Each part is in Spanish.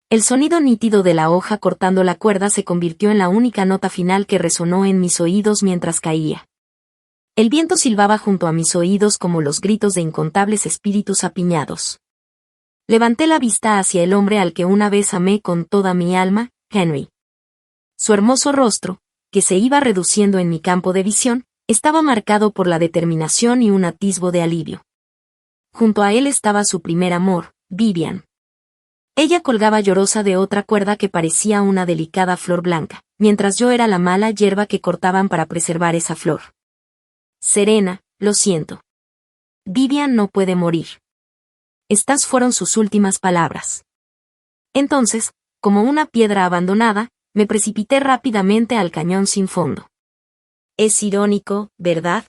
El sonido nítido de la hoja cortando la cuerda se convirtió en la única nota final que resonó en mis oídos mientras caía. El viento silbaba junto a mis oídos como los gritos de incontables espíritus apiñados. Levanté la vista hacia el hombre al que una vez amé con toda mi alma, Henry. Su hermoso rostro, que se iba reduciendo en mi campo de visión, estaba marcado por la determinación y un atisbo de alivio. Junto a él estaba su primer amor, Vivian. Ella colgaba llorosa de otra cuerda que parecía una delicada flor blanca, mientras yo era la mala hierba que cortaban para preservar esa flor. Serena, lo siento. Vivian no puede morir. Estas fueron sus últimas palabras. Entonces, como una piedra abandonada, me precipité rápidamente al cañón sin fondo. Es irónico, ¿verdad?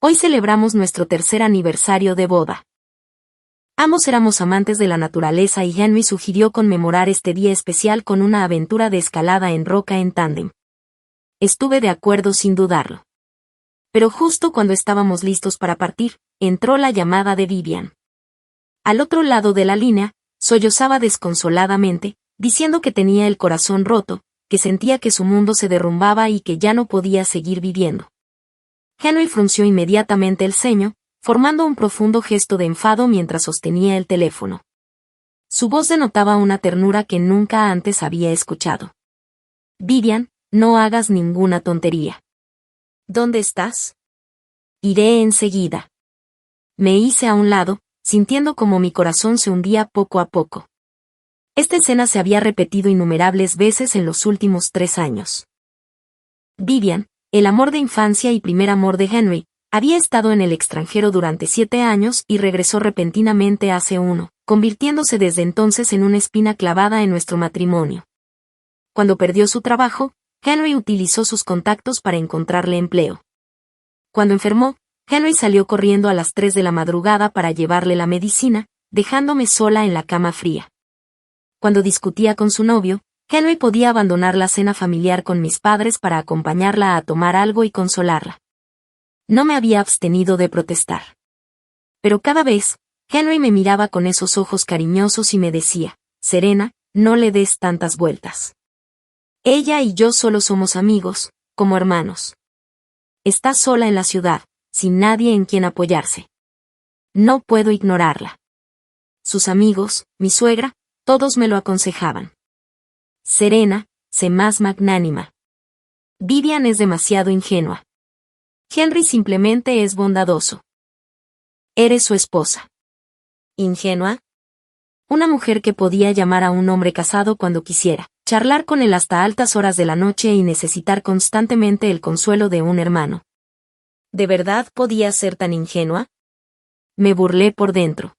Hoy celebramos nuestro tercer aniversario de boda. Ambos éramos amantes de la naturaleza y Henry sugirió conmemorar este día especial con una aventura de escalada en roca en tándem. Estuve de acuerdo sin dudarlo. Pero justo cuando estábamos listos para partir, entró la llamada de Vivian. Al otro lado de la línea, sollozaba desconsoladamente, diciendo que tenía el corazón roto, que sentía que su mundo se derrumbaba y que ya no podía seguir viviendo. Henry frunció inmediatamente el ceño, formando un profundo gesto de enfado mientras sostenía el teléfono. Su voz denotaba una ternura que nunca antes había escuchado. Vivian, no hagas ninguna tontería. ¿Dónde estás? Iré enseguida. Me hice a un lado, sintiendo como mi corazón se hundía poco a poco. Esta escena se había repetido innumerables veces en los últimos 3 años. Vivian, el amor de infancia y primer amor de Henry, había estado en el extranjero durante 7 años y regresó repentinamente hace 1, convirtiéndose desde entonces en una espina clavada en nuestro matrimonio. Cuando perdió su trabajo, Henry utilizó sus contactos para encontrarle empleo. Cuando enfermó, Henry salió corriendo a las 3 de la madrugada para llevarle la medicina, dejándome sola en la cama fría. Cuando discutía con su novio, Henry podía abandonar la cena familiar con mis padres para acompañarla a tomar algo y consolarla. No me había abstenido de protestar. Pero cada vez, Henry me miraba con esos ojos cariñosos y me decía, Serena, no le des tantas vueltas. Ella y yo solo somos amigos, como hermanos. Está sola en la ciudad, sin nadie en quien apoyarse. No puedo ignorarla. Sus amigos, mi suegra, todos me lo aconsejaban. Serena, sé más magnánima. Vivian es demasiado ingenua. Henry simplemente es bondadoso. Eres su esposa. ¿Ingenua? Una mujer que podía llamar a un hombre casado cuando quisiera, charlar con él hasta altas horas de la noche y necesitar constantemente el consuelo de un hermano. ¿De verdad podía ser tan ingenua? Me burlé por dentro.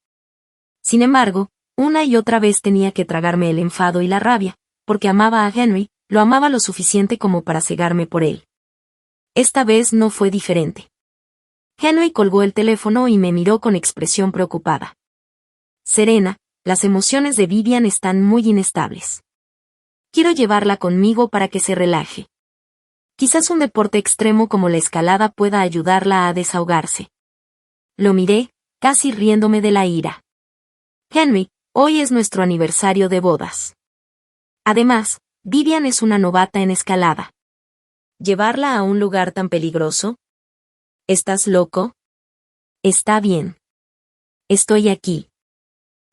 Sin embargo, una y otra vez tenía que tragarme el enfado y la rabia, porque amaba a Henry, lo amaba lo suficiente como para cegarme por él. Esta vez no fue diferente. Henry colgó el teléfono y me miró con expresión preocupada. Serena, las emociones de Vivian están muy inestables. Quiero llevarla conmigo para que se relaje. Quizás un deporte extremo como la escalada pueda ayudarla a desahogarse. Lo miré, casi riéndome de la ira. Henry, hoy es nuestro aniversario de bodas. Además, Vivian es una novata en escalada. ¿Llevarla a un lugar tan peligroso? ¿Estás loco? Está bien. Estoy aquí.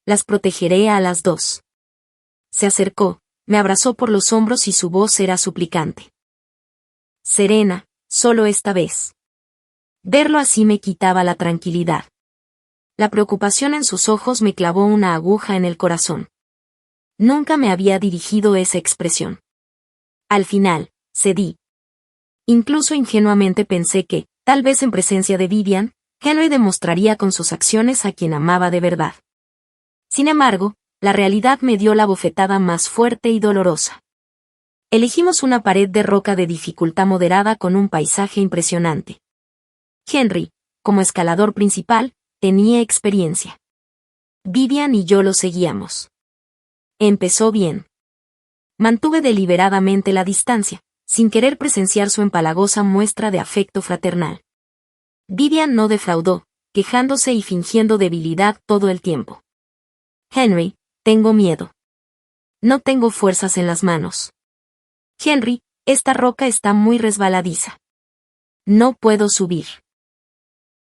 Las protegeré a las 2. Se acercó, me abrazó por los hombros y su voz era suplicante. Serena, solo esta vez. Verlo así me quitaba la tranquilidad. La preocupación en sus ojos me clavó una aguja en el corazón. Nunca me había dirigido esa expresión. Al final, cedí. Incluso ingenuamente pensé que, tal vez en presencia de Vivian, Henry demostraría con sus acciones a quien amaba de verdad. Sin embargo, la realidad me dio la bofetada más fuerte y dolorosa. Elegimos una pared de roca de dificultad moderada con un paisaje impresionante. Henry, como escalador principal, tenía experiencia. Vivian y yo lo seguíamos. Empezó bien. Mantuve deliberadamente la distancia, sin querer presenciar su empalagosa muestra de afecto fraternal. Vivian no defraudó, quejándose y fingiendo debilidad todo el tiempo. Henry, tengo miedo. No tengo fuerzas en las manos. Henry, esta roca está muy resbaladiza. No puedo subir.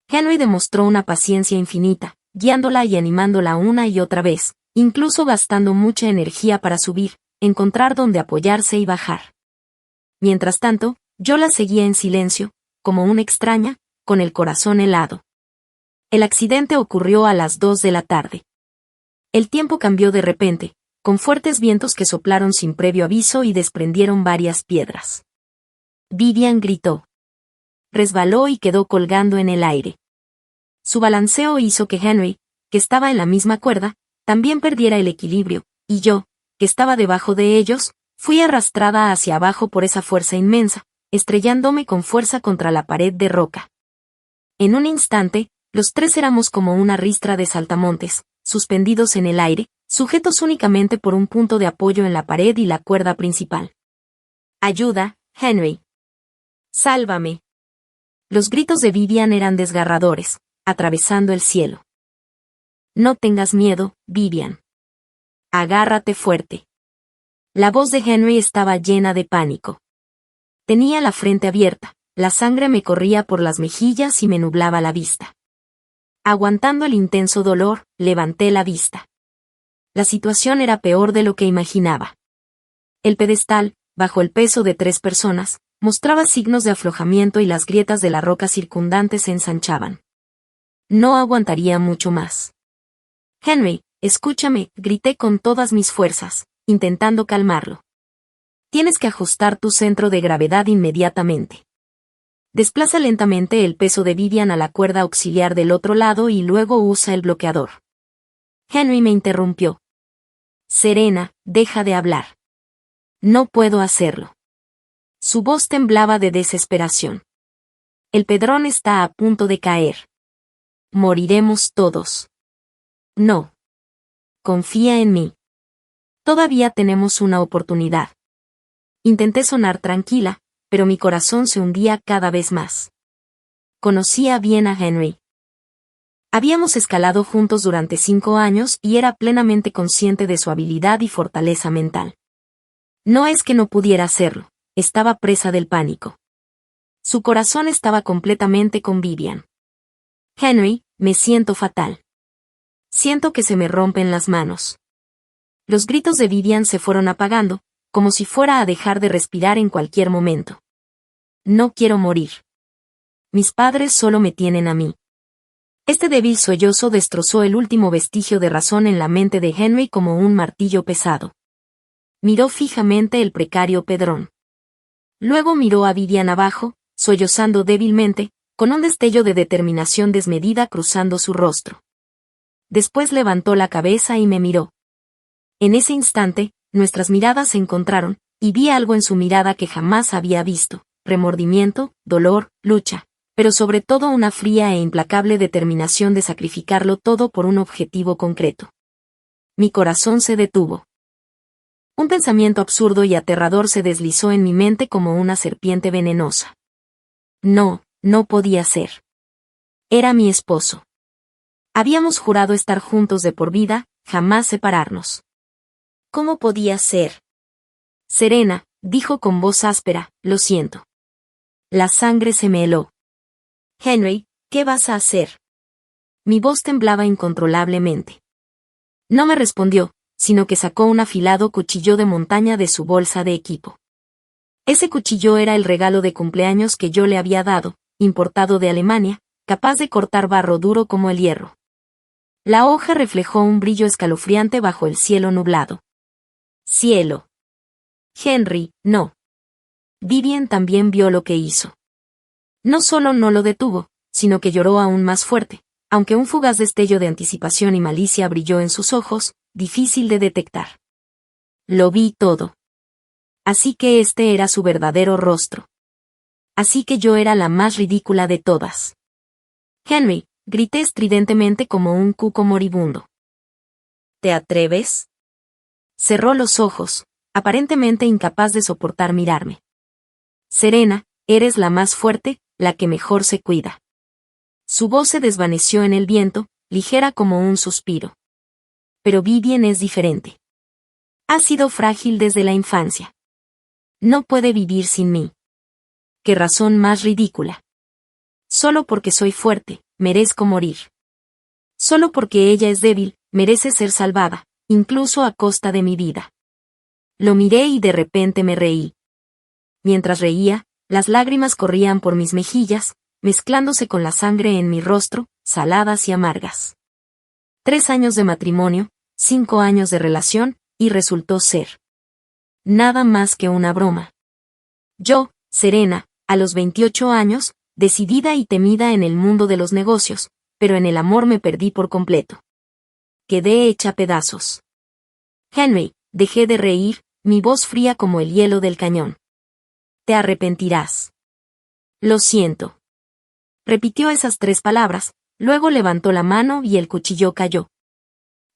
Henry demostró una paciencia infinita, guiándola y animándola una y otra vez, incluso gastando mucha energía para subir, encontrar dónde apoyarse y bajar. Mientras tanto, yo la seguía en silencio, como una extraña, con el corazón helado. El accidente ocurrió a las 2 de la tarde. El tiempo cambió de repente, con fuertes vientos que soplaron sin previo aviso y desprendieron varias piedras. Vivian gritó. Resbaló y quedó colgando en el aire. Su balanceo hizo que Henry, que estaba en la misma cuerda, también perdiera el equilibrio, y yo, que estaba debajo de ellos, fui arrastrada hacia abajo por esa fuerza inmensa, estrellándome con fuerza contra la pared de roca. En un instante, los tres éramos como una ristra de saltamontes, suspendidos en el aire, sujetos únicamente por un punto de apoyo en la pared y la cuerda principal. «Ayuda, Henry. Sálvame». Los gritos de Vivian eran desgarradores, atravesando el cielo. «No tengas miedo, Vivian. Agárrate fuerte». La voz de Henry estaba llena de pánico. Tenía la frente abierta, la sangre me corría por las mejillas y me nublaba la vista. Aguantando el intenso dolor, levanté la vista. La situación era peor de lo que imaginaba. El pedestal, bajo el peso de 3 personas, mostraba signos de aflojamiento y las grietas de la roca circundante se ensanchaban. No aguantaría mucho más. «Henry, escúchame», grité con todas mis fuerzas, intentando calmarlo. «Tienes que ajustar tu centro de gravedad inmediatamente. Desplaza lentamente el peso de Vivian a la cuerda auxiliar del otro lado y luego usa el bloqueador». Henry me interrumpió. «Serena, deja de hablar. No puedo hacerlo». Su voz temblaba de desesperación. «El pedrón está a punto de caer. Moriremos todos. No. Confía en mí. Todavía tenemos una oportunidad». Intenté sonar tranquila, pero mi corazón se hundía cada vez más. Conocía bien a Henry. Habíamos escalado juntos durante 5 años y era plenamente consciente de su habilidad y fortaleza mental. No es que no pudiera hacerlo, estaba presa del pánico. Su corazón estaba completamente con Vivian. «Henry, me siento fatal. Siento que se me rompen las manos». Los gritos de Vivian se fueron apagando, como si fuera a dejar de respirar en cualquier momento. «No quiero morir. Mis padres solo me tienen a mí». Este débil sollozo destrozó el último vestigio de razón en la mente de Henry como un martillo pesado. Miró fijamente el precario pedrón. Luego miró a Vivian abajo, sollozando débilmente, con un destello de determinación desmedida cruzando su rostro. Después levantó la cabeza y me miró. En ese instante, nuestras miradas se encontraron, y vi algo en su mirada que jamás había visto: remordimiento, dolor, lucha, pero sobre todo una fría e implacable determinación de sacrificarlo todo por un objetivo concreto. Mi corazón se detuvo. Un pensamiento absurdo y aterrador se deslizó en mi mente como una serpiente venenosa. No, no podía ser. Era mi esposo. Habíamos jurado estar juntos de por vida, jamás separarnos. ¿Cómo podía ser? «Serena», dijo con voz áspera, «lo siento». La sangre se me heló. «Henry, ¿qué vas a hacer?». Mi voz temblaba incontrolablemente. No me respondió, sino que sacó un afilado cuchillo de montaña de su bolsa de equipo. Ese cuchillo era el regalo de cumpleaños que yo le había dado, importado de Alemania, capaz de cortar barro duro como el hierro. La hoja reflejó un brillo escalofriante bajo el cielo nublado. «Cielo». «Henry, no». Vivian también vio lo que hizo. No solo no lo detuvo, sino que lloró aún más fuerte, aunque un fugaz destello de anticipación y malicia brilló en sus ojos, difícil de detectar. Lo vi todo. Así que este era su verdadero rostro. Así que yo era la más ridícula de todas. «Henry», grité estridentemente como un cuco moribundo. «¿Te atreves?». Cerró los ojos, aparentemente incapaz de soportar mirarme. «Serena, eres la más fuerte, la que mejor se cuida». Su voz se desvaneció en el viento, ligera como un suspiro. «Pero Vivian es diferente. Ha sido frágil desde la infancia. No puede vivir sin mí. Qué razón más ridícula. Solo porque soy fuerte, merezco morir. Solo porque ella es débil, merece ser salvada, incluso a costa de mi vida. Lo miré y de repente me reí. Mientras reía, las lágrimas corrían por mis mejillas, mezclándose con la sangre en mi rostro, saladas y amargas. 3 años de matrimonio, 5 años de relación, y resultó ser nada más que una broma. Yo, Serena, a los 28 años, decidida y temida en el mundo de los negocios, pero en el amor me perdí por completo. Quedé hecha pedazos. Henry, dejé de reír, mi voz fría como el hielo del cañón. Te arrepentirás. Lo siento. Repitió esas 3 palabras, luego levantó la mano y el cuchillo cayó.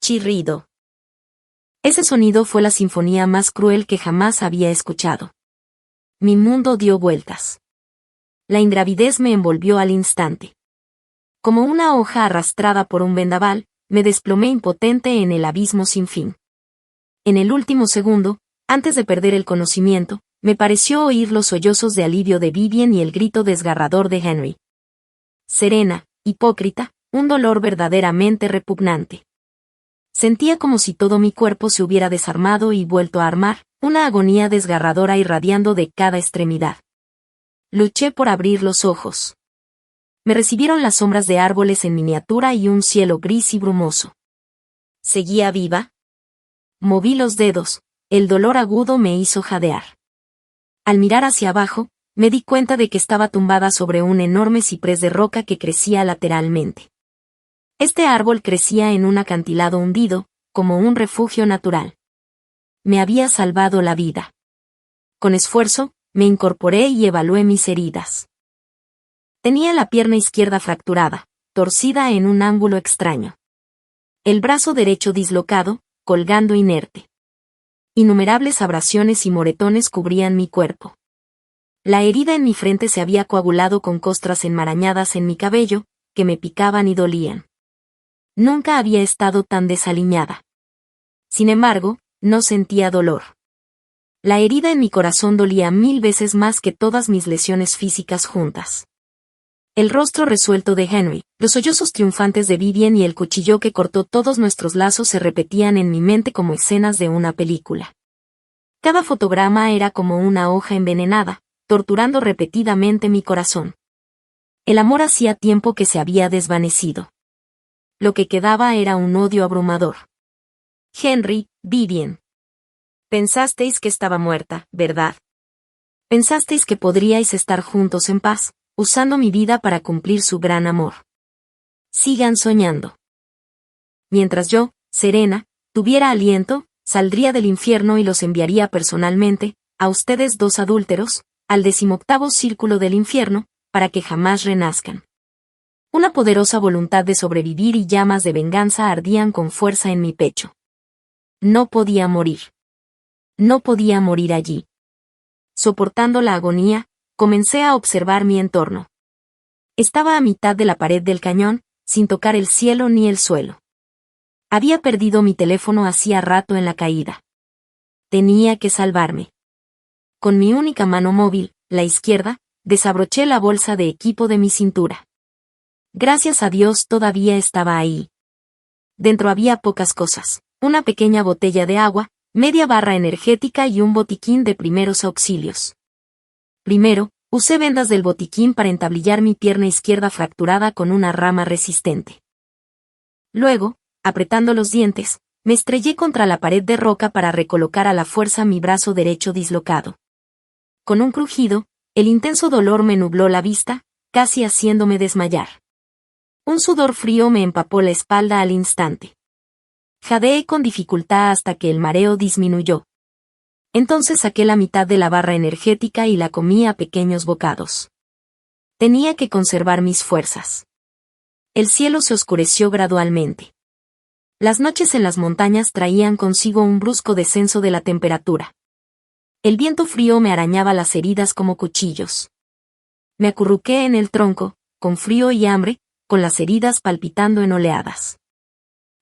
Chirrido. Ese sonido fue la sinfonía más cruel que jamás había escuchado. Mi mundo dio vueltas. La ingravidez me envolvió al instante. Como una hoja arrastrada por un vendaval, me desplomé impotente en el abismo sin fin. En el último segundo, antes de perder el conocimiento, me pareció oír los sollozos de alivio de Vivian y el grito desgarrador de Henry. Serena, hipócrita, un dolor verdaderamente repugnante. Sentía como si todo mi cuerpo se hubiera desarmado y vuelto a armar, una agonía desgarradora irradiando de cada extremidad. Luché por abrir los ojos. Me recibieron las sombras de árboles en miniatura y un cielo gris y brumoso. ¿Seguía viva? Moví los dedos, el dolor agudo me hizo jadear. Al mirar hacia abajo, me di cuenta de que estaba tumbada sobre un enorme ciprés de roca que crecía lateralmente. Este árbol crecía en un acantilado hundido, como un refugio natural. Me había salvado la vida. Con esfuerzo, me incorporé y evalué mis heridas. Tenía la pierna izquierda fracturada, torcida en un ángulo extraño. El brazo derecho dislocado, colgando inerte. Innumerables abrasiones y moretones cubrían mi cuerpo. La herida en mi frente se había coagulado con costras enmarañadas en mi cabello, que me picaban y dolían. Nunca había estado tan desaliñada. Sin embargo, no sentía dolor. La herida en mi corazón dolía 1000 veces más que todas mis lesiones físicas juntas. El rostro resuelto de Henry, los sollozos triunfantes de Vivian y el cuchillo que cortó todos nuestros lazos se repetían en mi mente como escenas de una película. Cada fotograma era como una hoja envenenada, torturando repetidamente mi corazón. El amor hacía tiempo que se había desvanecido. Lo que quedaba era un odio abrumador. Henry, Vivian. Pensasteis que estaba muerta, ¿verdad? Pensasteis que podríais estar juntos en paz, usando mi vida para cumplir su gran amor. Sigan soñando. Mientras yo, Serena, tuviera aliento, saldría del infierno y los enviaría personalmente, a ustedes 2 adúlteros, al 18º círculo del infierno, para que jamás renazcan. Una poderosa voluntad de sobrevivir y llamas de venganza ardían con fuerza en mi pecho. No podía morir. No podía morir allí. Soportando la agonía, comencé a observar mi entorno. Estaba a mitad de la pared del cañón, sin tocar el cielo ni el suelo. Había perdido mi teléfono hacía rato en la caída. Tenía que salvarme. Con mi única mano móvil, la izquierda, desabroché la bolsa de equipo de mi cintura. Gracias a Dios todavía estaba ahí. Dentro había pocas cosas, una pequeña botella de agua, media barra energética y un botiquín de primeros auxilios. Primero, usé vendas del botiquín para entablillar mi pierna izquierda fracturada con una rama resistente. Luego, apretando los dientes, me estrellé contra la pared de roca para recolocar a la fuerza mi brazo derecho dislocado. Con un crujido, el intenso dolor me nubló la vista, casi haciéndome desmayar. Un sudor frío me empapó la espalda al instante. Jadeé con dificultad hasta que el mareo disminuyó. Entonces saqué la mitad de la barra energética y la comí a pequeños bocados. Tenía que conservar mis fuerzas. El cielo se oscureció gradualmente. Las noches en las montañas traían consigo un brusco descenso de la temperatura. El viento frío me arañaba las heridas como cuchillos. Me acurruqué en el tronco, con frío y hambre, con las heridas palpitando en oleadas.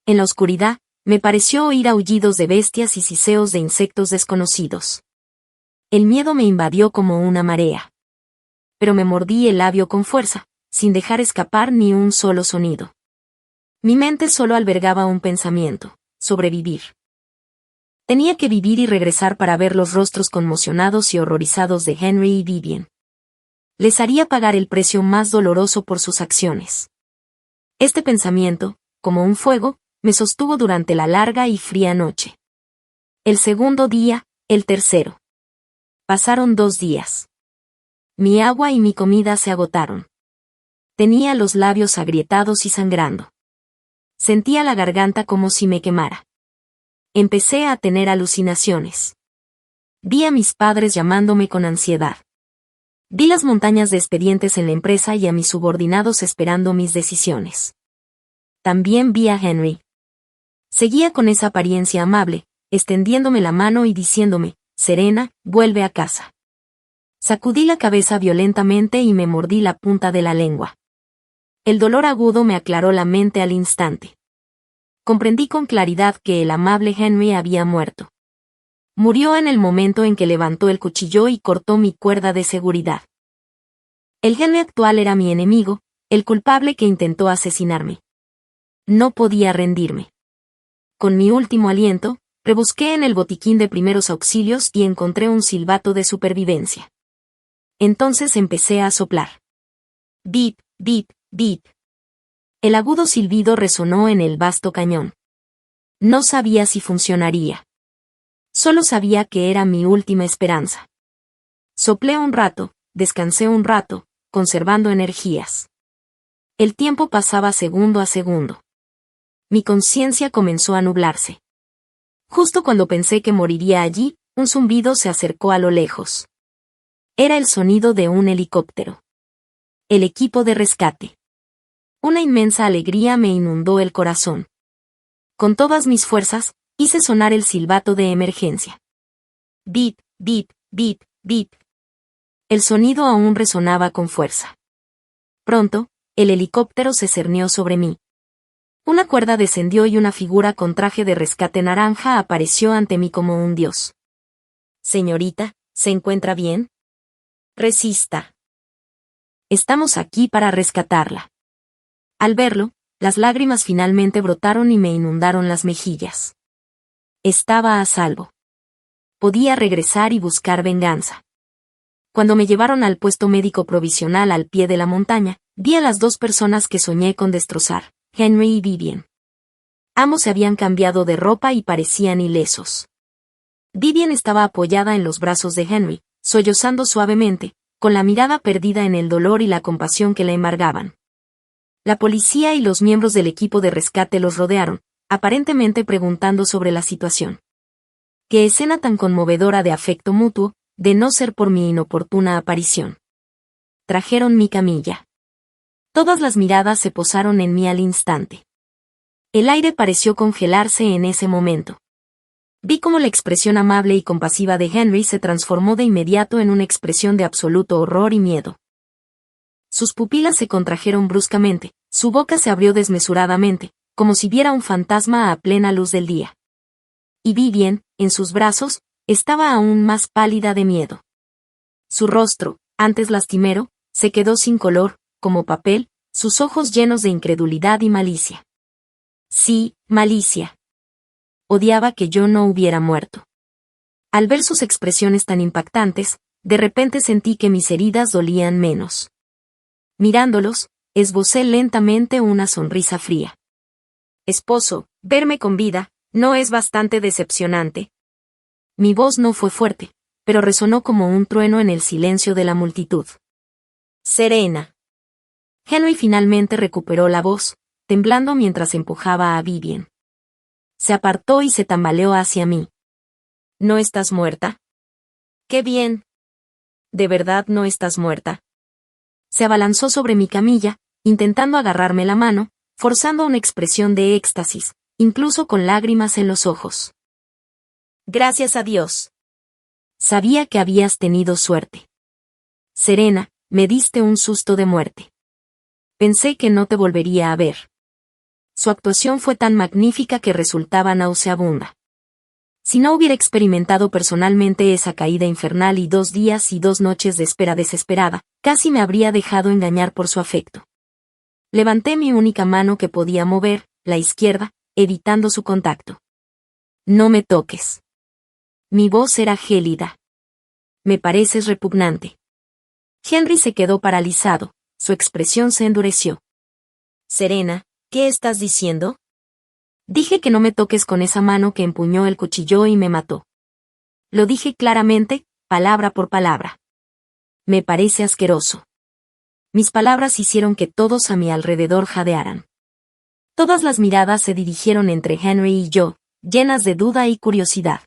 En la oscuridad, Me pareció oír aullidos de bestias y siseos de insectos desconocidos. El miedo me invadió como una marea. Pero me mordí el labio con fuerza, sin dejar escapar ni un solo sonido. Mi mente solo albergaba un pensamiento: sobrevivir. Tenía que vivir y regresar para ver los rostros conmocionados y horrorizados de Henry y Vivian. Les haría pagar el precio más doloroso por sus acciones. Este pensamiento, como un fuego, me sostuvo durante la larga y fría noche. El segundo día, el tercero. Pasaron 2 días. Mi agua y mi comida se agotaron. Tenía los labios agrietados y sangrando. Sentía la garganta como si me quemara. Empecé a tener alucinaciones. Vi a mis padres llamándome con ansiedad. Vi las montañas de expedientes en la empresa y a mis subordinados esperando mis decisiones. También vi a Henry. Seguía con esa apariencia amable, extendiéndome la mano y diciéndome: Serena, vuelve a casa. Sacudí la cabeza violentamente y me mordí la punta de la lengua. El dolor agudo me aclaró la mente al instante. Comprendí con claridad que el amable Henry había muerto. Murió en el momento en que levantó el cuchillo y cortó mi cuerda de seguridad. El Henry actual era mi enemigo, el culpable que intentó asesinarme. No podía rendirme. Con mi último aliento, rebusqué en el botiquín de primeros auxilios y encontré un silbato de supervivencia. Entonces empecé a soplar. Bip, bip, bip. El agudo silbido resonó en el vasto cañón. No sabía si funcionaría. Solo sabía que era mi última esperanza. Soplé un rato, descansé un rato, conservando energías. El tiempo pasaba segundo a segundo. Mi conciencia comenzó a nublarse. Justo cuando pensé que moriría allí, un zumbido se acercó a lo lejos. Era el sonido de un helicóptero. El equipo de rescate. Una inmensa alegría me inundó el corazón. Con todas mis fuerzas, hice sonar el silbato de emergencia. Bip, bip, bip, bip. El sonido aún resonaba con fuerza. Pronto, el helicóptero se cernió sobre mí. Una cuerda descendió y una figura con traje de rescate naranja apareció ante mí como un dios. Señorita, ¿se encuentra bien? Resista. Estamos aquí para rescatarla. Al verlo, las lágrimas finalmente brotaron y me inundaron las mejillas. Estaba a salvo. Podía regresar y buscar venganza. Cuando me llevaron al puesto médico provisional al pie de la montaña, vi a las 2 personas que soñé con destrozar: Henry y Vivian. Ambos se habían cambiado de ropa y parecían ilesos. Vivian estaba apoyada en los brazos de Henry, sollozando suavemente, con la mirada perdida en el dolor y la compasión que la embargaban. La policía y los miembros del equipo de rescate los rodearon, aparentemente preguntando sobre la situación. Qué escena tan conmovedora de afecto mutuo, de no ser por mi inoportuna aparición. Trajeron mi camilla. Todas las miradas se posaron en mí al instante. El aire pareció congelarse en ese momento. Vi cómo la expresión amable y compasiva de Henry se transformó de inmediato en una expresión de absoluto horror y miedo. Sus pupilas se contrajeron bruscamente, su boca se abrió desmesuradamente, como si viera un fantasma a plena luz del día. Y Vivian, en sus brazos, estaba aún más pálida de miedo. Su rostro, antes lastimero, se quedó sin color, como papel, sus ojos llenos de incredulidad y malicia. Sí, malicia. Odiaba que yo no hubiera muerto. Al ver sus expresiones tan impactantes, de repente sentí que mis heridas dolían menos. Mirándolos, esbocé lentamente una sonrisa fría. Esposo, verme con vida, ¿no es bastante decepcionante? Mi voz no fue fuerte, pero resonó como un trueno en el silencio de la multitud. Serena. Henry finalmente recuperó la voz, temblando mientras empujaba a Vivian. Se apartó y se tambaleó hacia mí. ¿No estás muerta? ¡Qué bien! ¿De verdad no estás muerta? Se abalanzó sobre mi camilla, intentando agarrarme la mano, forzando una expresión de éxtasis, incluso con lágrimas en los ojos. Gracias a Dios. Sabía que habías tenido suerte. Serena, me diste un susto de muerte. Pensé que no te volvería a ver. Su actuación fue tan magnífica que resultaba nauseabunda. Si no hubiera experimentado personalmente esa caída infernal y 2 días y 2 noches de espera desesperada, casi me habría dejado engañar por su afecto. Levanté mi única mano que podía mover, la izquierda, evitando su contacto. No me toques. Mi voz era gélida. Me pareces repugnante. Henry se quedó paralizado, su expresión se endureció. Serena, ¿qué estás diciendo? Dije que no me toques con esa mano que empuñó el cuchillo y me mató. Lo dije claramente, palabra por palabra. Me parece asqueroso. Mis palabras hicieron que todos a mi alrededor jadearan. Todas las miradas se dirigieron entre Henry y yo, llenas de duda y curiosidad.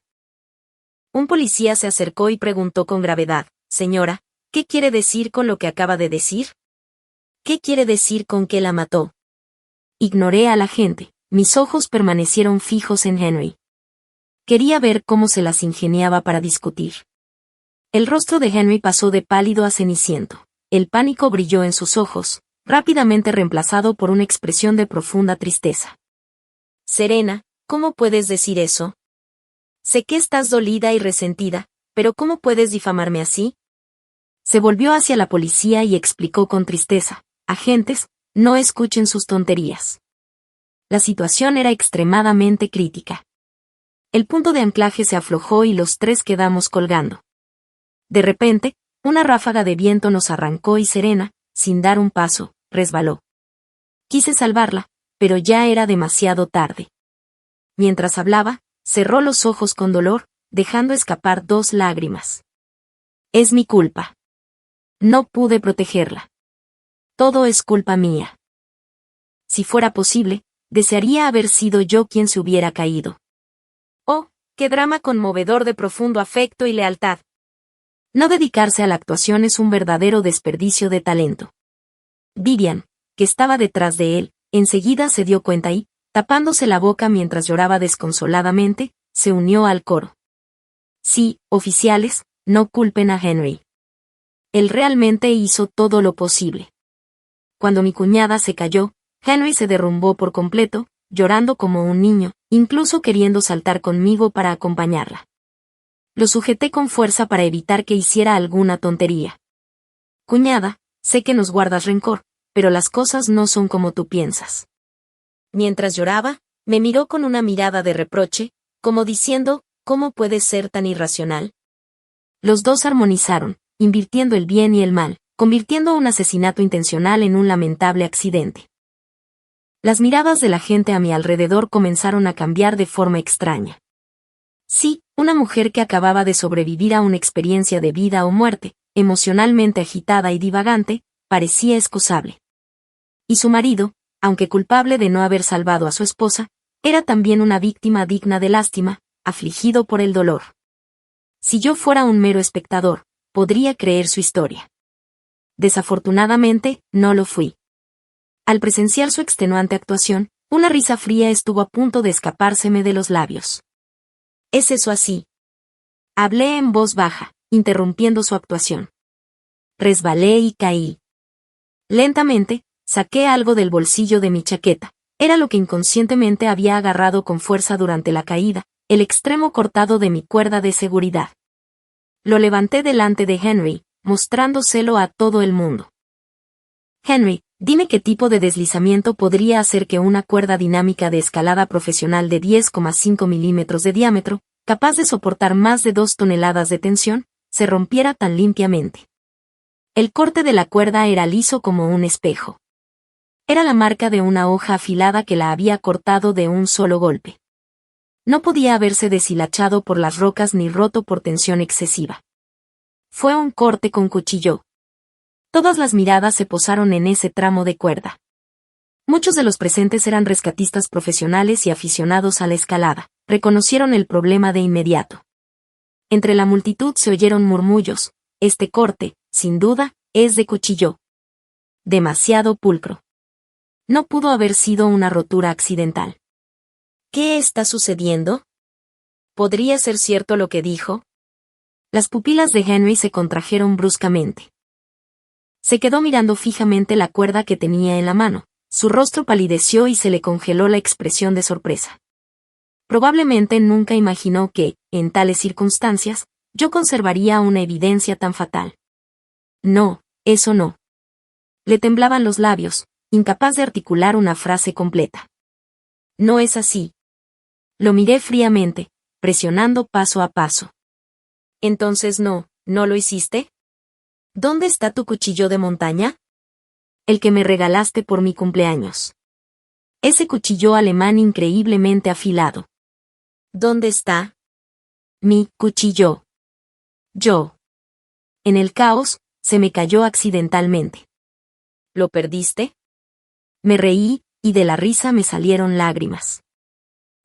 Un policía se acercó y preguntó con gravedad, «Señora, ¿qué quiere decir con lo que acaba de decir? ¿Qué quiere decir con que la mató?» Ignoré a la gente, mis ojos permanecieron fijos en Henry. Quería ver cómo se las ingeniaba para discutir. El rostro de Henry pasó de pálido a ceniciento. El pánico brilló en sus ojos, rápidamente reemplazado por una expresión de profunda tristeza. «Serena, ¿cómo puedes decir eso? Sé que estás dolida y resentida, pero ¿cómo puedes difamarme así?» Se volvió hacia la policía y explicó con tristeza, «Agentes, no escuchen sus tonterías». La situación era extremadamente crítica. El punto de anclaje se aflojó y los 3 quedamos colgando. De repente, una ráfaga de viento nos arrancó y Serena, sin dar un paso, resbaló. Quise salvarla, pero ya era demasiado tarde. Mientras hablaba, cerró los ojos con dolor, dejando escapar 2 lágrimas. Es mi culpa. No pude protegerla. Todo es culpa mía. Si fuera posible, desearía haber sido yo quien se hubiera caído. Oh, qué drama conmovedor de profundo afecto y lealtad. No dedicarse a la actuación es un verdadero desperdicio de talento. Vivian, que estaba detrás de él, enseguida se dio cuenta y, tapándose la boca mientras lloraba desconsoladamente, se unió al coro. Sí, oficiales, no culpen a Henry. Él realmente hizo todo lo posible. Cuando mi cuñada se cayó, Henry se derrumbó por completo, llorando como un niño, incluso queriendo saltar conmigo para acompañarla. Lo sujeté con fuerza para evitar que hiciera alguna tontería. Cuñada, sé que nos guardas rencor, pero las cosas no son como tú piensas. Mientras lloraba, me miró con una mirada de reproche, como diciendo, ¿cómo puedes ser tan irracional? Los 2 armonizaron, invirtiendo el bien y el mal, convirtiendo un asesinato intencional en un lamentable accidente. Las miradas de la gente a mi alrededor comenzaron a cambiar de forma extraña. Sí, una mujer que acababa de sobrevivir a una experiencia de vida o muerte, emocionalmente agitada y divagante, parecía excusable. Y su marido, aunque culpable de no haber salvado a su esposa, era también una víctima digna de lástima, afligido por el dolor. Si yo fuera un mero espectador, podría creer su historia. Desafortunadamente, no lo fui. Al presenciar su extenuante actuación, una risa fría estuvo a punto de escapárseme de los labios. ¿Es eso así? Hablé en voz baja, interrumpiendo su actuación. Resbalé y caí. Lentamente, saqué algo del bolsillo de mi chaqueta. Era lo que inconscientemente había agarrado con fuerza durante la caída, el extremo cortado de mi cuerda de seguridad. Lo levanté delante de Henry, mostrándoselo a todo el mundo. Henry, dime qué tipo de deslizamiento podría hacer que una cuerda dinámica de escalada profesional de 10,5 milímetros de diámetro, capaz de soportar más de 2 toneladas de tensión, se rompiera tan limpiamente. El corte de la cuerda era liso como un espejo. Era la marca de una hoja afilada que la había cortado de un solo golpe. No podía haberse deshilachado por las rocas ni roto por tensión excesiva. Fue un corte con cuchillo. Todas las miradas se posaron en ese tramo de cuerda. Muchos de los presentes eran rescatistas profesionales y aficionados a la escalada. Reconocieron el problema de inmediato. Entre la multitud se oyeron murmullos. Este corte, sin duda, es de cuchillo. Demasiado pulcro. No pudo haber sido una rotura accidental. ¿Qué está sucediendo? ¿Podría ser cierto lo que dijo? Las pupilas de Henry se contrajeron bruscamente. Se quedó mirando fijamente la cuerda que tenía en la mano, Su rostro palideció y se le congeló la expresión de sorpresa. Probablemente nunca imaginó que, en tales circunstancias, yo conservaría una evidencia tan fatal. No, eso no. Le temblaban los labios, incapaz de articular una frase completa. No es así. Lo miré fríamente, presionando paso a paso. Entonces ¿no lo hiciste? ¿Dónde está tu cuchillo de montaña? El que me regalaste por mi cumpleaños. Ese cuchillo alemán increíblemente afilado. ¿Dónde está? Mi cuchillo. Yo. En el caos, se me cayó accidentalmente. ¿Lo perdiste? Me reí, y de la risa me salieron lágrimas.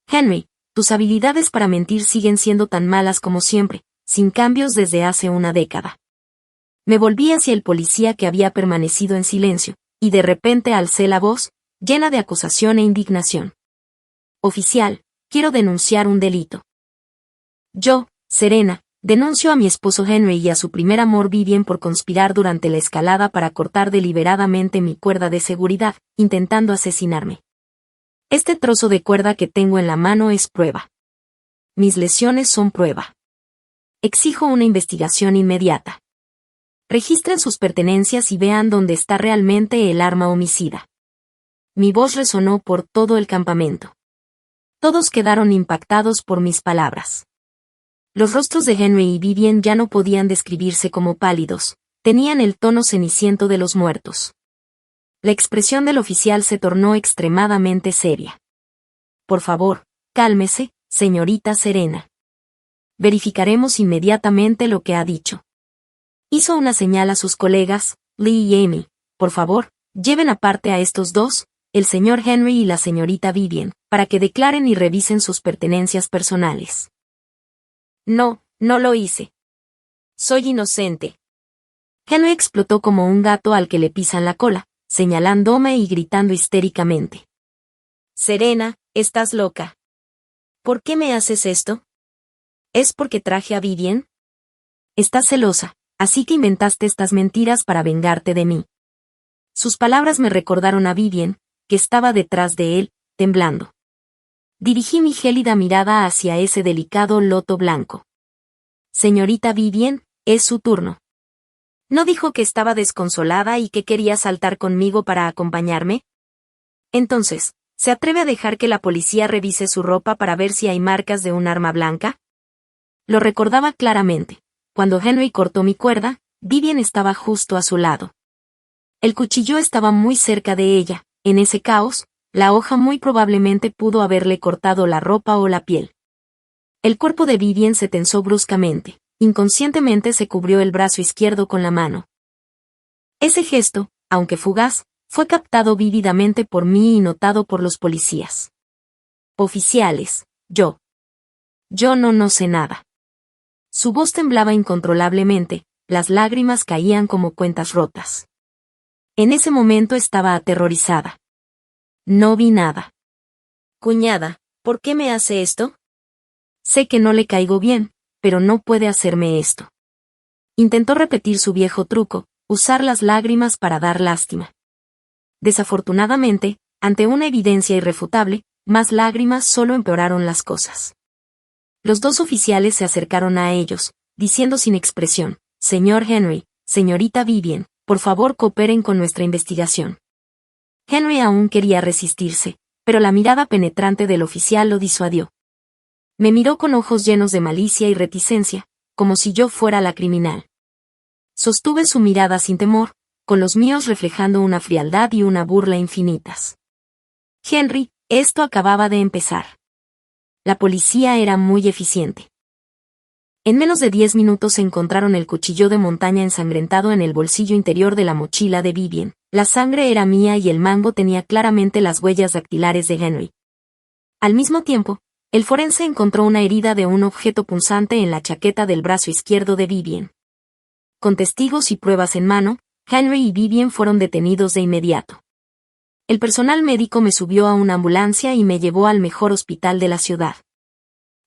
Henry, tus habilidades para mentir siguen siendo tan malas como siempre, sin cambios desde hace una década. Me volví hacia el policía que había permanecido en silencio, y de repente alcé la voz, llena de acusación e indignación. Oficial, quiero denunciar un delito. Yo, Serena, denuncio a mi esposo Henry y a su primer amor Vivian por conspirar durante la escalada para cortar deliberadamente mi cuerda de seguridad, intentando asesinarme. Este trozo de cuerda que tengo en la mano es prueba. Mis lesiones son prueba. Exijo una investigación inmediata. Registren sus pertenencias y vean dónde está realmente el arma homicida. Mi voz resonó por todo el campamento. Todos quedaron impactados por mis palabras. Los rostros de Henry y Vivian ya no podían describirse como pálidos, tenían el tono ceniciento de los muertos. La expresión del oficial se tornó extremadamente seria. Por favor, cálmese, señorita Serena. Verificaremos inmediatamente lo que ha dicho. Hizo una señal a sus colegas, Lee y Amy. Por favor, lleven aparte a estos dos, el señor Henry y la señorita Vivian, para que declaren y revisen sus pertenencias personales. No lo hice. Soy inocente. Henry explotó como un gato al que le pisan la cola, señalándome y gritando histéricamente. Serena, estás loca. ¿Por qué me haces esto? ¿Es porque traje a Vivian? Estás celosa, así que inventaste estas mentiras para vengarte de mí. Sus palabras me recordaron a Vivian, que estaba detrás de él, temblando. Dirigí mi gélida mirada hacia ese delicado loto blanco. Señorita Vivian, es su turno. ¿No dijo que estaba desconsolada y que quería saltar conmigo para acompañarme? Entonces, ¿se atreve a dejar que la policía revise su ropa para ver si hay marcas de un arma blanca? Lo recordaba claramente. Cuando Henry cortó mi cuerda, Vivian estaba justo a su lado. El cuchillo estaba muy cerca de ella. En ese caos, la hoja muy probablemente pudo haberle cortado la ropa o la piel. El cuerpo de Vivian se tensó bruscamente. Inconscientemente se cubrió el brazo izquierdo con la mano. Ese gesto, aunque fugaz, fue captado vívidamente por mí y notado por los policías. Oficiales, yo no sé nada. Su voz temblaba incontrolablemente, las lágrimas caían como cuentas rotas. En ese momento estaba aterrorizada. No vi nada. Cuñada, ¿por qué me hace esto? Sé que no le caigo bien, pero no puede hacerme esto. Intentó repetir su viejo truco, usar las lágrimas para dar lástima. Desafortunadamente, ante una evidencia irrefutable, más lágrimas solo empeoraron las cosas. Los dos oficiales se acercaron a ellos, diciendo sin expresión, «Señor Henry, señorita Vivian, por favor cooperen con nuestra investigación». Henry aún quería resistirse, pero la mirada penetrante del oficial lo disuadió. Me miró con ojos llenos de malicia y reticencia, como si yo fuera la criminal. Sostuve su mirada sin temor, con los míos reflejando una frialdad y una burla infinitas. Henry, esto acababa de empezar. La policía era muy eficiente. En menos de 10 minutos encontraron el cuchillo de montaña ensangrentado en el bolsillo interior de la mochila de Vivian. La sangre era mía y el mango tenía claramente las huellas dactilares de Henry. Al mismo tiempo, el forense encontró una herida de un objeto punzante en la chaqueta del brazo izquierdo de Vivian. Con testigos y pruebas en mano, Henry y Vivian fueron detenidos de inmediato. El personal médico me subió a una ambulancia y me llevó al mejor hospital de la ciudad.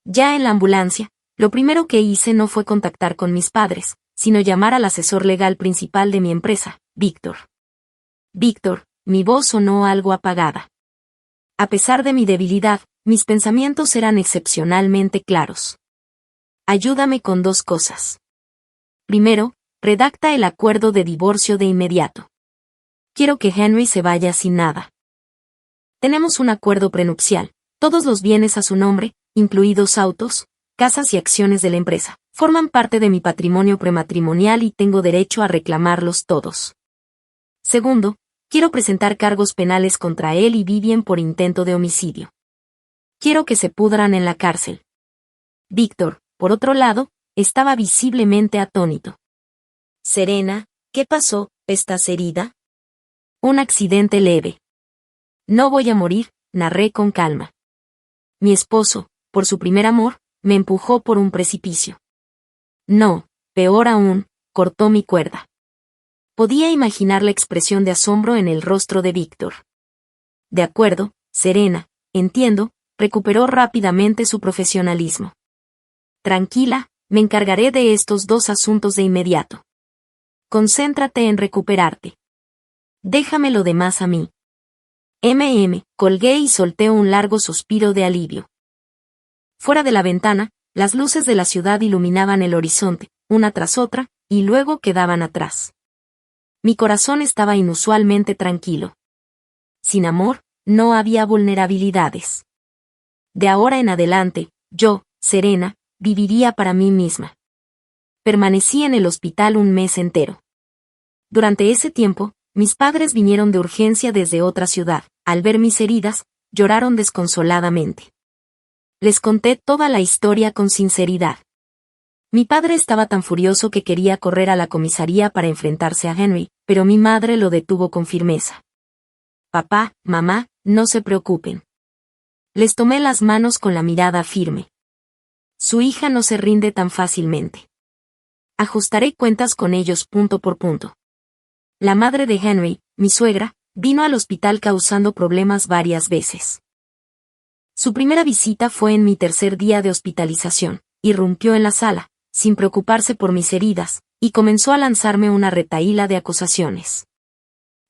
Ya en la ambulancia, lo primero que hice no fue contactar con mis padres, sino llamar al asesor legal principal de mi empresa, Víctor. Víctor, mi voz sonó algo apagada. A pesar de mi debilidad, mis pensamientos eran excepcionalmente claros. Ayúdame con 2 cosas. Primero, redacta el acuerdo de divorcio de inmediato. Quiero que Henry se vaya sin nada. Tenemos un acuerdo prenupcial, todos los bienes a su nombre, incluidos autos, casas y acciones de la empresa, forman parte de mi patrimonio prematrimonial y tengo derecho a reclamarlos todos. Segundo, quiero presentar cargos penales contra él y Vivien por intento de homicidio. Quiero que se pudran en la cárcel. Víctor, por otro lado, estaba visiblemente atónito. Serena, ¿qué pasó? ¿Estás herida? Un accidente leve. No voy a morir, narré con calma. Mi esposo, por su primer amor, me empujó por un precipicio. No, peor aún, cortó mi cuerda. Podía imaginar la expresión de asombro en el rostro de Víctor. De acuerdo, Serena, entiendo, recuperó rápidamente su profesionalismo. Tranquila, me encargaré de estos 2 asuntos de inmediato. Concéntrate en recuperarte. Déjame lo demás a mí. Colgué y solté un largo suspiro de alivio. Fuera de la ventana, las luces de la ciudad iluminaban el horizonte, una tras otra, y luego quedaban atrás. Mi corazón estaba inusualmente tranquilo. Sin amor, no había vulnerabilidades. De ahora en adelante, yo, Serena, viviría para mí misma. Permanecí en el hospital un mes entero. Durante ese tiempo, mis padres vinieron de urgencia desde otra ciudad. Al ver mis heridas, lloraron desconsoladamente. Les conté toda la historia con sinceridad. Mi padre estaba tan furioso que quería correr a la comisaría para enfrentarse a Henry, pero mi madre lo detuvo con firmeza. Papá, mamá, no se preocupen. Les tomé las manos con la mirada firme. Su hija no se rinde tan fácilmente. Ajustaré cuentas con ellos punto por punto. La madre de Henry, mi suegra, vino al hospital causando problemas varias veces. Su primera visita fue en mi tercer día de hospitalización. Irrumpió en la sala, sin preocuparse por mis heridas, y comenzó a lanzarme una retahíla de acusaciones.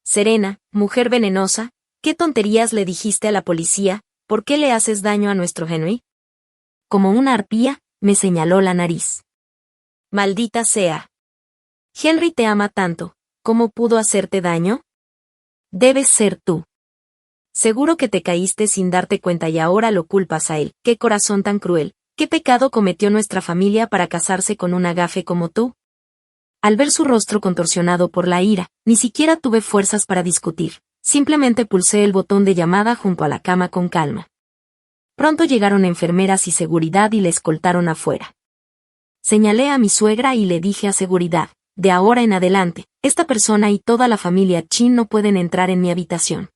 Serena, mujer venenosa, ¿qué tonterías le dijiste a la policía? ¿Por qué le haces daño a nuestro Henry? Como una arpía, me señaló la nariz. Maldita sea. Henry te ama tanto, ¿cómo pudo hacerte daño? Debes ser tú. Seguro que te caíste sin darte cuenta y ahora lo culpas a él. ¡Qué corazón tan cruel! ¿Qué pecado cometió nuestra familia para casarse con un agafe como tú? Al ver su rostro contorsionado por la ira, ni siquiera tuve fuerzas para discutir. Simplemente pulsé el botón de llamada junto a la cama con calma. Pronto llegaron enfermeras y seguridad y le escoltaron afuera. Señalé a mi suegra y le dije a seguridad, de ahora en adelante, esta persona y toda la familia Chin no pueden entrar en mi habitación.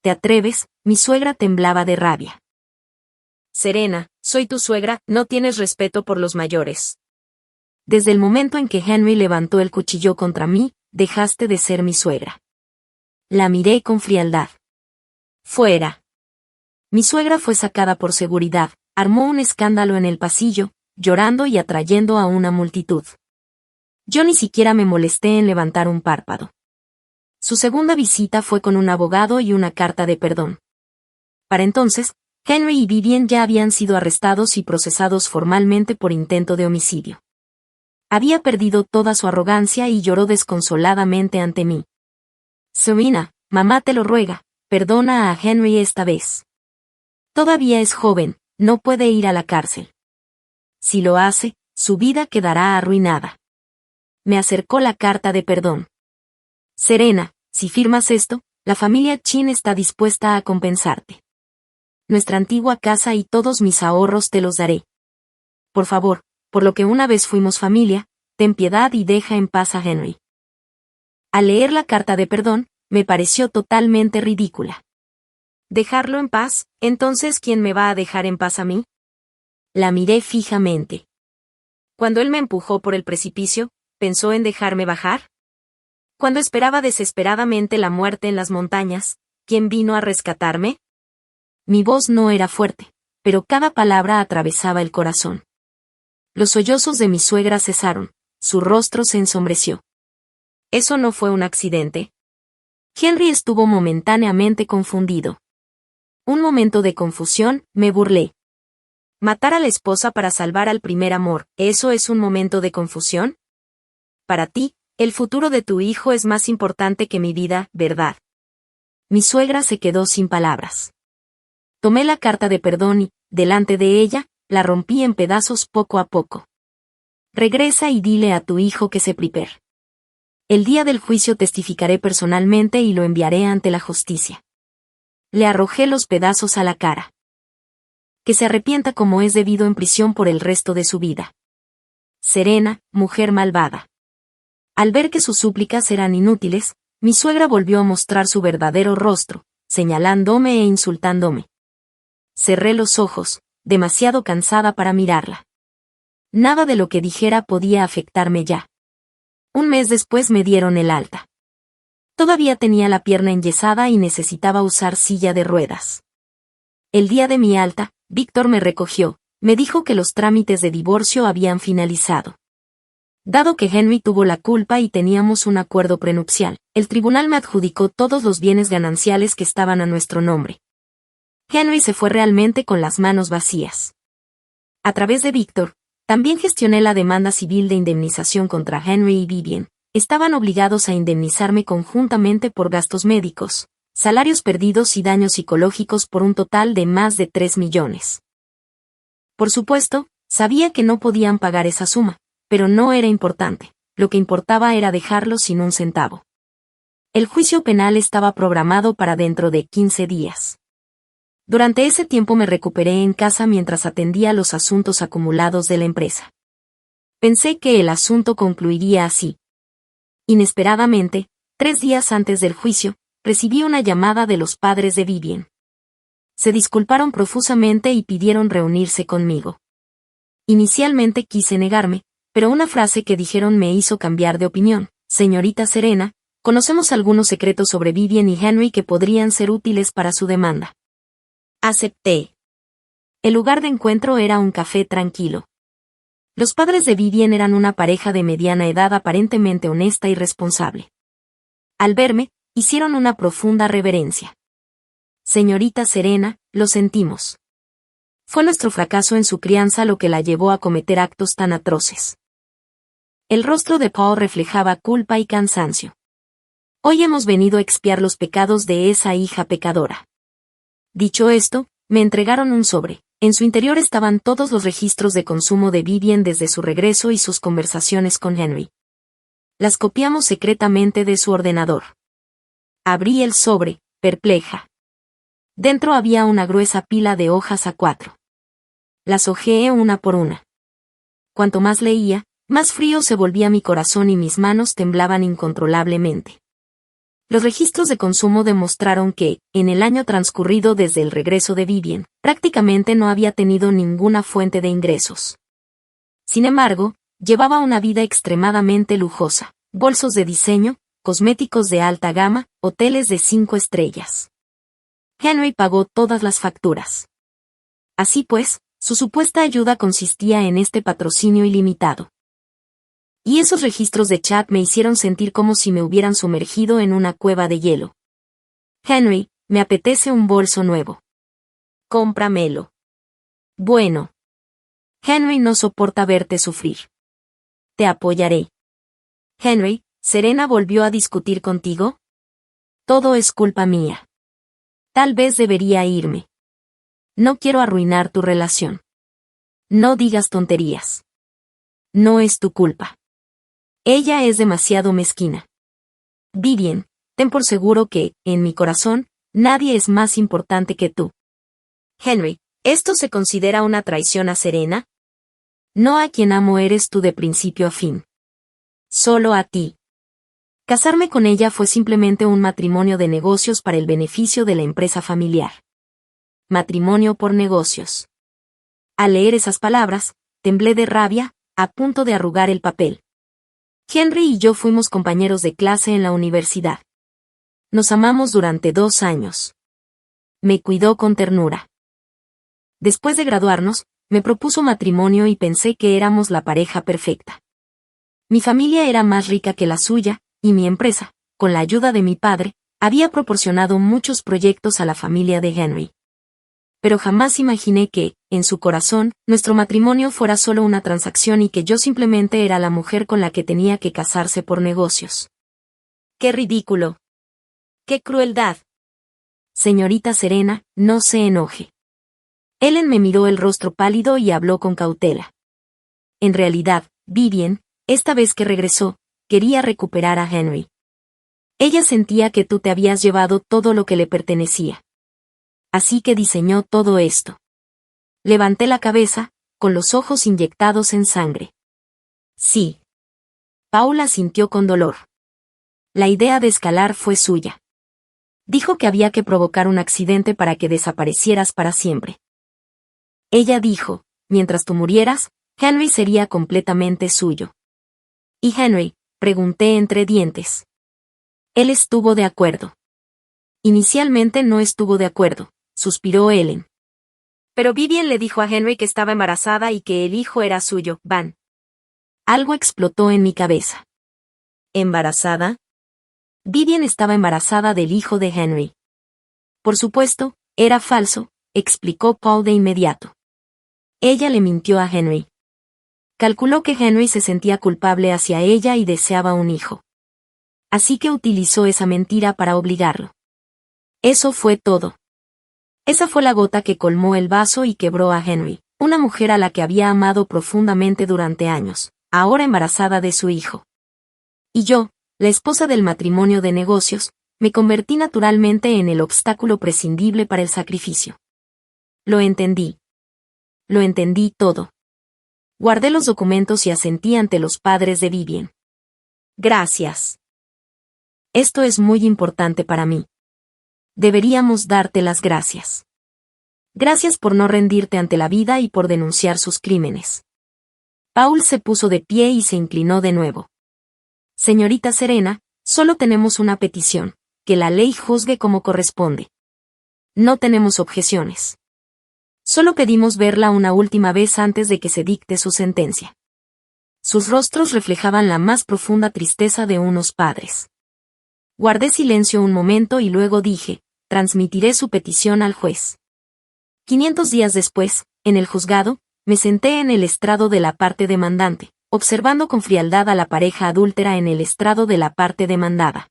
¿Te atreves? Mi suegra temblaba de rabia. Serena, soy tu suegra, no tienes respeto por los mayores. Desde el momento en que Henry levantó el cuchillo contra mí, dejaste de ser mi suegra. La miré con frialdad. Fuera. Mi suegra fue sacada por seguridad, armó un escándalo en el pasillo, llorando y atrayendo a una multitud. Yo ni siquiera me molesté en levantar un párpado. Su segunda visita fue con un abogado y una carta de perdón. Para entonces, Henry y Vivien ya habían sido arrestados y procesados formalmente por intento de homicidio. Había perdido toda su arrogancia y lloró desconsoladamente ante mí. Serena, mamá te lo ruega, perdona a Henry esta vez. Todavía es joven, no puede ir a la cárcel. Si lo hace, su vida quedará arruinada. Me acercó la carta de perdón. Serena, si firmas esto, la familia Chin está dispuesta a compensarte. Nuestra antigua casa y todos mis ahorros te los daré. Por favor, por lo que una vez fuimos familia, ten piedad y deja en paz a Henry. Al leer la carta de perdón, me pareció totalmente ridícula. ¿Dejarlo en paz? Entonces, ¿quién me va a dejar en paz a mí? La miré fijamente. Cuando él me empujó por el precipicio, ¿pensó en dejarme bajar? Cuando esperaba desesperadamente la muerte en las montañas, ¿quién vino a rescatarme? Mi voz no era fuerte, pero cada palabra atravesaba el corazón. Los sollozos de mi suegra cesaron, su rostro se ensombreció. ¿Eso no fue un accidente? Henry estuvo momentáneamente confundido. Un momento de confusión, me burlé. ¿Matar a la esposa para salvar al primer amor, eso es un momento de confusión? Para ti, el futuro de tu hijo es más importante que mi vida, ¿verdad? Mi suegra se quedó sin palabras. Tomé la carta de perdón y, delante de ella, la rompí en pedazos poco a poco. Regresa y dile a tu hijo que se prepare. El día del juicio testificaré personalmente y lo enviaré ante la justicia. Le arrojé los pedazos a la cara. Que se arrepienta como es debido en prisión por el resto de su vida. Serena, mujer malvada. Al ver que sus súplicas eran inútiles, mi suegra volvió a mostrar su verdadero rostro, señalándome e insultándome. Cerré los ojos, demasiado cansada para mirarla. Nada de lo que dijera podía afectarme ya. Un mes después me dieron el alta. Todavía tenía la pierna enyesada y necesitaba usar silla de ruedas. El día de mi alta, Víctor me recogió, me dijo que los trámites de divorcio habían finalizado. Dado que Henry tuvo la culpa y teníamos un acuerdo prenupcial, el tribunal me adjudicó todos los bienes gananciales que estaban a nuestro nombre. Henry se fue realmente con las manos vacías. A través de Víctor, también gestioné la demanda civil de indemnización contra Henry y Vivian. Estaban obligados a indemnizarme conjuntamente por gastos médicos, salarios perdidos y daños psicológicos por un total de más de 3 millones. Por supuesto, sabía que no podían pagar esa suma, pero no era importante, lo que importaba era dejarlos sin un centavo. El juicio penal estaba programado para dentro de 15 días. Durante ese tiempo me recuperé en casa mientras atendía los asuntos acumulados de la empresa. Pensé que el asunto concluiría así. Inesperadamente, 3 días antes del juicio, recibí una llamada de los padres de Vivian. Se disculparon profusamente y pidieron reunirse conmigo. Inicialmente quise negarme, pero una frase que dijeron me hizo cambiar de opinión. Señorita Serena, conocemos algunos secretos sobre Vivian y Henry que podrían ser útiles para su demanda. Acepté. El lugar de encuentro era un café tranquilo. Los padres de Vivian eran una pareja de mediana edad aparentemente honesta y responsable. Al verme, hicieron una profunda reverencia. Señorita Serena, lo sentimos. Fue nuestro fracaso en su crianza lo que la llevó a cometer actos tan atroces. El rostro de Paul reflejaba culpa y cansancio. Hoy hemos venido a expiar los pecados de esa hija pecadora. Dicho esto, me entregaron un sobre. En su interior estaban todos los registros de consumo de Vivian desde su regreso y sus conversaciones con Henry. Las copiamos secretamente de su ordenador. Abrí el sobre, perpleja. Dentro había una gruesa pila de hojas A4. Las hojeé una por una. Cuanto más leía, más frío se volvía mi corazón y mis manos temblaban incontrolablemente. Los registros de consumo demostraron que, en el año transcurrido desde el regreso de Vivian, prácticamente no había tenido ninguna fuente de ingresos. Sin embargo, llevaba una vida extremadamente lujosa, bolsos de diseño, cosméticos de alta gama, hoteles de 5 estrellas. Henry pagó todas las facturas. Así pues, su supuesta ayuda consistía en este patrocinio ilimitado. Y esos registros de chat me hicieron sentir como si me hubieran sumergido en una cueva de hielo. Henry, me apetece un bolso nuevo. Cómpramelo. Bueno. Henry no soporta verte sufrir. Te apoyaré. Henry, ¿Serena volvió a discutir contigo? Todo es culpa mía. Tal vez debería irme. No quiero arruinar tu relación. No digas tonterías. No es tu culpa. Ella es demasiado mezquina. Vivian, ten por seguro que, en mi corazón, nadie es más importante que tú. Henry, ¿esto se considera una traición a Serena? No a quien amo eres tú de principio a fin. Solo a ti. Casarme con ella fue simplemente un matrimonio de negocios para el beneficio de la empresa familiar. Matrimonio por negocios. Al leer esas palabras, temblé de rabia, a punto de arrugar el papel. Henry y yo fuimos compañeros de clase en la universidad. Nos amamos durante 2 años. Me cuidó con ternura. Después de graduarnos, me propuso matrimonio y pensé que éramos la pareja perfecta. Mi familia era más rica que la suya, y mi empresa, con la ayuda de mi padre, Había proporcionado muchos proyectos a la familia de Henry. Pero jamás imaginé que, en su corazón, nuestro matrimonio fuera solo una transacción y que yo simplemente era la mujer con la que tenía que casarse por negocios. ¡Qué ridículo! ¡Qué crueldad! Señorita Serena, no se enoje. Ellen me miró el rostro pálido y habló con cautela. En realidad, Vivian, esta vez que regresó, quería recuperar a Henry. Ella sentía que tú te habías llevado todo lo que le pertenecía. Así que diseñó todo esto. Levanté la cabeza, con los ojos inyectados en sangre. Sí. Paula sintió con dolor. La idea de escalar fue suya. Dijo que había que provocar un accidente para que desaparecieras para siempre. Ella dijo, mientras tú murieras, Henry sería completamente suyo. ¿Y Henry? Pregunté entre dientes. Él estuvo de acuerdo. Inicialmente no estuvo de acuerdo, suspiró Ellen. Pero Vivian le dijo a Henry que estaba embarazada y que el hijo era suyo, Van. Algo explotó en mi cabeza. ¿Embarazada? Vivian estaba embarazada del hijo de Henry. Por supuesto, era falso, explicó Paul de inmediato. Ella le mintió a Henry. Calculó que Henry se sentía culpable hacia ella y deseaba un hijo. Así que utilizó esa mentira para obligarlo. Eso fue todo. Esa fue la gota que colmó el vaso y quebró a Henry, una mujer a la que había amado profundamente durante años, ahora embarazada de su hijo. Y yo, la esposa del matrimonio de negocios, me convertí naturalmente en el obstáculo prescindible para el sacrificio. Lo entendí. Lo entendí todo. Guardé los documentos y asentí ante los padres de Vivian. Gracias. Esto es muy importante para mí. Deberíamos darte las gracias. Gracias por no rendirte ante la vida y por denunciar sus crímenes. Paul se puso de pie y se inclinó de nuevo. Señorita Serena, solo tenemos una petición, que la ley juzgue como corresponde. No tenemos objeciones. Solo pedimos verla una última vez antes de que se dicte su sentencia. Sus rostros reflejaban la más profunda tristeza de unos padres. Guardé silencio un momento y luego dije, transmitiré su petición al juez. 500 días después, en el juzgado, me senté en el estrado de la parte demandante, observando con frialdad a la pareja adúltera en el estrado de la parte demandada.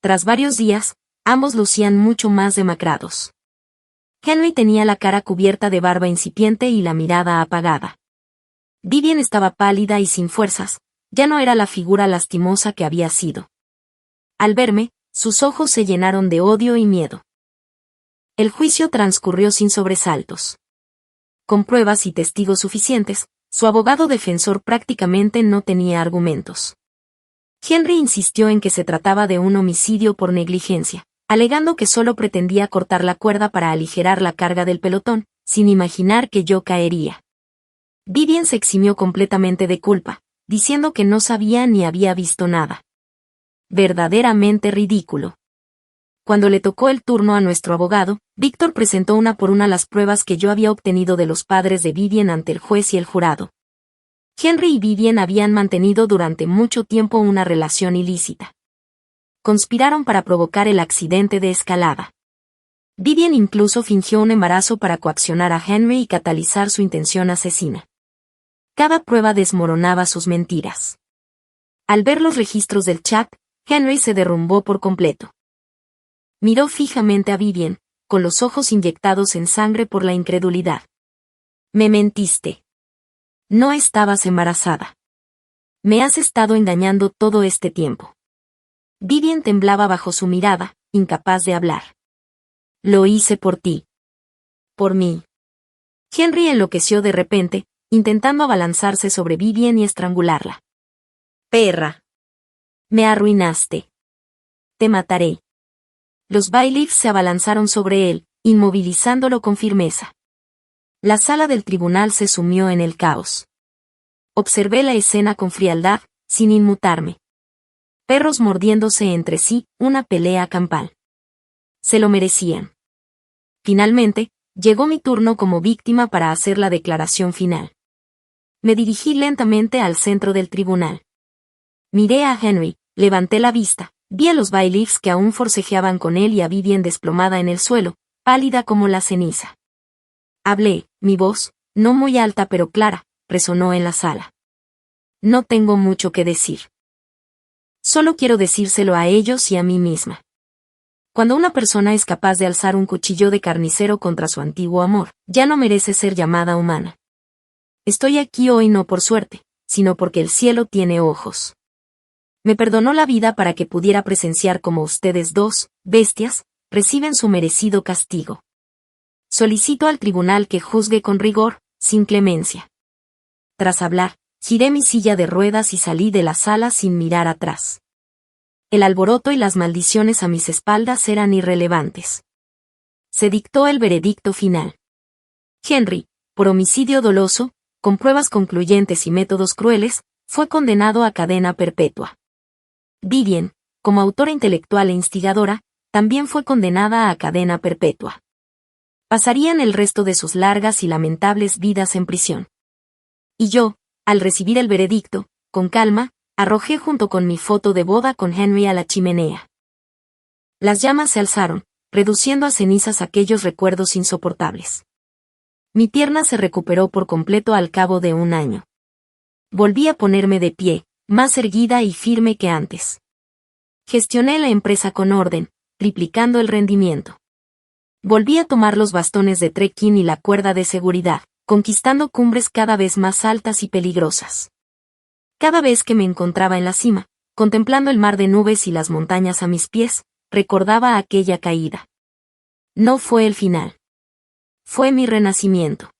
Tras varios días, ambos lucían mucho más demacrados. Henry tenía la cara cubierta de barba incipiente y la mirada apagada. Vivian estaba pálida y sin fuerzas, ya no era la figura lastimosa que había sido. Al verme, sus ojos se llenaron de odio y miedo. El juicio transcurrió sin sobresaltos. Con pruebas y testigos suficientes, su abogado defensor prácticamente no tenía argumentos. Henry insistió en que se trataba de un homicidio por negligencia, alegando que solo pretendía cortar la cuerda para aligerar la carga del pelotón, sin imaginar que yo caería. Vivian se eximió completamente de culpa, diciendo que no sabía ni había visto nada. Verdaderamente ridículo. Cuando le tocó el turno a nuestro abogado, Víctor presentó una por una las pruebas que yo había obtenido de los padres de Vivian ante el juez y el jurado. Henry y Vivian habían mantenido durante mucho tiempo una relación ilícita. Conspiraron para provocar el accidente de escalada. Vivian incluso fingió un embarazo para coaccionar a Henry y catalizar su intención asesina. Cada prueba desmoronaba sus mentiras. Al ver los registros del chat, Henry se derrumbó por completo. Miró fijamente a Vivian, con los ojos inyectados en sangre por la incredulidad. Me mentiste. No estabas embarazada. Me has estado engañando todo este tiempo. Vivian temblaba bajo su mirada, incapaz de hablar. Lo hice por ti. Por mí. Henry enloqueció de repente, intentando abalanzarse sobre Vivian y estrangularla. Perra. Me arruinaste. Te mataré. Los bailiffs se abalanzaron sobre él, inmovilizándolo con firmeza. La sala del tribunal se sumió en el caos. Observé la escena con frialdad, sin inmutarme. Perros mordiéndose entre sí, una pelea campal. Se lo merecían. Finalmente, llegó mi turno como víctima para hacer la declaración final. Me dirigí lentamente al centro del tribunal. Miré a Henry, levanté la vista, Vi a los bailiffs que aún forcejeaban con él y a Vivian desplomada en el suelo, pálida como la ceniza. Hablé, mi voz, no muy alta pero clara, resonó en la sala. No tengo mucho que decir. Solo quiero decírselo a ellos y a mí misma. Cuando una persona es capaz de alzar un cuchillo de carnicero contra su antiguo amor, ya no merece ser llamada humana. Estoy aquí hoy no por suerte, sino porque el cielo tiene ojos. Me perdonó la vida para que pudiera presenciar cómo ustedes dos, bestias, reciben su merecido castigo. Solicito al tribunal que juzgue con rigor, sin clemencia. Tras hablar, giré mi silla de ruedas y salí de la sala sin mirar atrás. El alboroto y las maldiciones a mis espaldas eran irrelevantes. Se dictó el veredicto final. Henry, por homicidio doloso, con pruebas concluyentes y métodos crueles, fue condenado a cadena perpetua. Vivian, como autora intelectual e instigadora, también fue condenada a cadena perpetua. Pasarían el resto de sus largas y lamentables vidas en prisión. Y yo, al recibir el veredicto, con calma, arrojé junto con mi foto de boda con Henry a la chimenea. Las llamas se alzaron, reduciendo a cenizas aquellos recuerdos insoportables. Mi pierna se recuperó por completo al cabo de un año. Volví a ponerme de pie, más erguida y firme que antes. Gestioné la empresa con orden, triplicando el rendimiento. Volví a tomar los bastones de trekking y la cuerda de seguridad, conquistando cumbres cada vez más altas y peligrosas. Cada vez que me encontraba en la cima, contemplando el mar de nubes y las montañas a mis pies, recordaba aquella caída. No fue el final. Fue mi renacimiento.